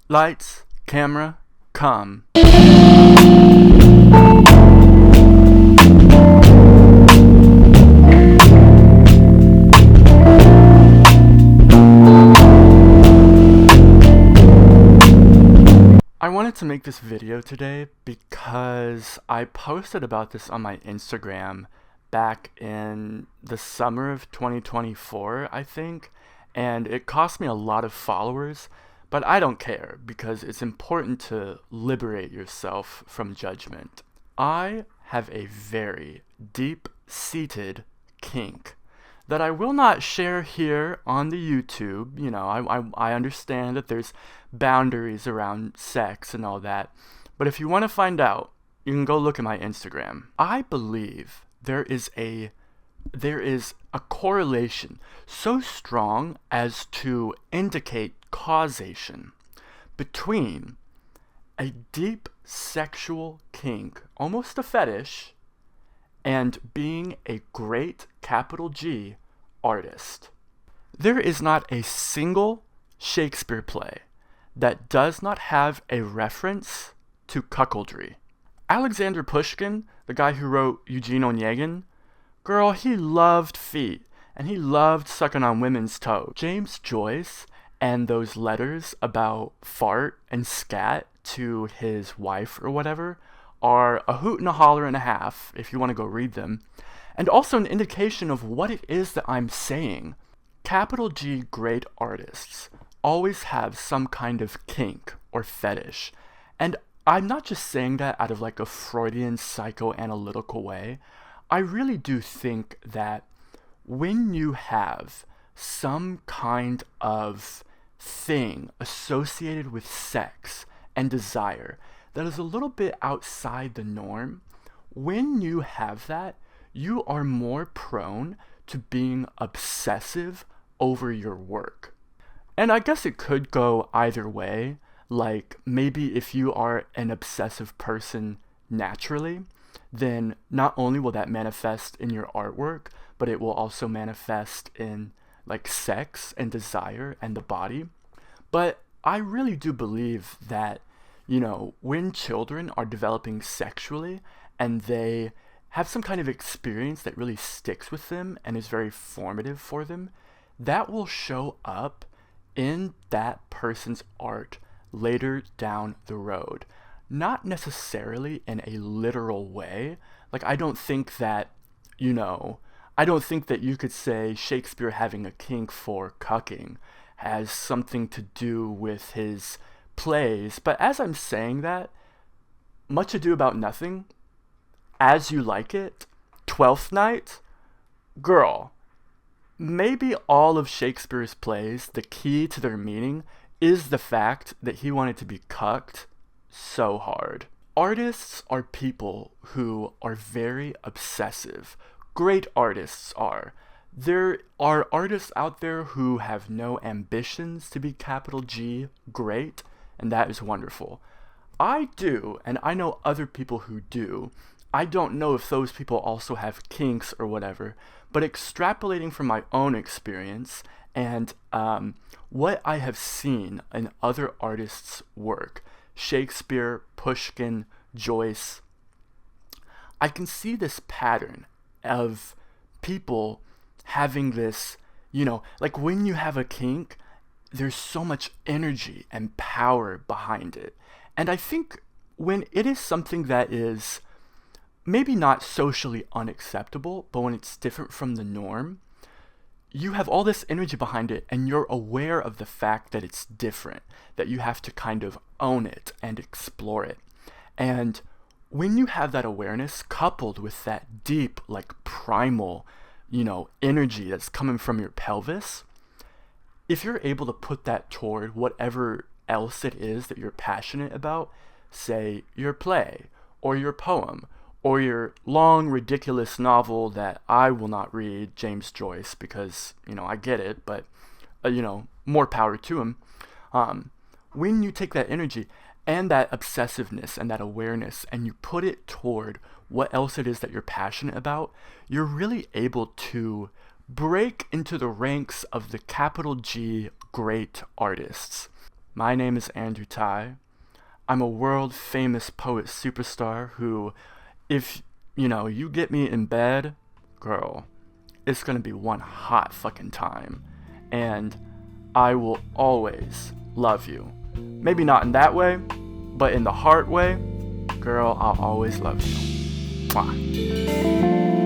Lights, camera, come. I wanted to make this video today because I posted about this on my Instagram back in the summer of 2024, I think, and it cost me a lot of followers, but I don't care because it's important to liberate yourself from judgment. I have a very deep-seated kink that I will not share here on the YouTube. You know, I understand that there's boundaries around sex and all that, but if you want to find out, you can go look at my Instagram. I believe there is a correlation so strong as to indicate causation between a deep sexual kink, almost a fetish, and being a great, capital G, artist. There is not a single Shakespeare play that does not have a reference to cuckoldry. Alexander Pushkin, the guy who wrote Eugene Onegin, girl, he loved feet, and he loved sucking on women's toes. James Joyce and those letters about fart and scat to his wife or whatever are a hoot and a holler and a half, if you want to go read them, and also an indication of what it is that I'm saying. Capital G great artists always have some kind of kink or fetish, and I'm not just saying that out of like a Freudian psychoanalytical way. I really do think that when you have some kind of thing associated with sex and desire that is a little bit outside the norm, when you have that, you are more prone to being obsessive over your work. And I guess it could go either way. Like, maybe if you are an obsessive person naturally, then not only will that manifest in your artwork, but it will also manifest in like sex and desire and the body. But I really do believe that, you know, when children are developing sexually and they have some kind of experience that really sticks with them and is very formative for them, that will show up in that person's art later down the road. Not necessarily in a literal way. Like, I don't think that, I don't think that you could say Shakespeare having a kink for cucking has something to do with his plays. But as I'm saying that, Much Ado About Nothing, As You Like It, Twelfth Night, girl, maybe all of Shakespeare's plays, the key to their meaning is the fact that he wanted to be cucked so hard. Artists are people who are very obsessive. Great artists are. There are artists out there who have no ambitions to be capital G great, and that is wonderful. I do, and I know other people who do. I don't know if those people also have kinks or whatever, but extrapolating from my own experience and what I have seen in other artists' work, Shakespeare, Pushkin, Joyce, I can see this pattern of people having this, like when you have a kink, there's so much energy and power behind it. And I think when it is something that is maybe not socially unacceptable, but when it's different from the norm, you have all this energy behind it and you're aware of the fact that it's different, that you have to kind of own it and explore it. And when you have that awareness coupled with that deep, like primal, energy that's coming from your pelvis, if you're able to put that toward whatever else it is that you're passionate about, say your play or your poem or your long, ridiculous novel that I will not read, James Joyce, because, I get it, but, more power to him. When you take that energy and that obsessiveness and that awareness and you put it toward what else it is that you're passionate about, you're really able to break into the ranks of the capital G great artists. My name is Andrew Tai. I'm a world famous poet superstar who, if you get me in bed, girl, it's gonna be one hot fucking time. And I will always love you. Maybe not in that way, but in the heart way, girl, I'll always love you. Mwah.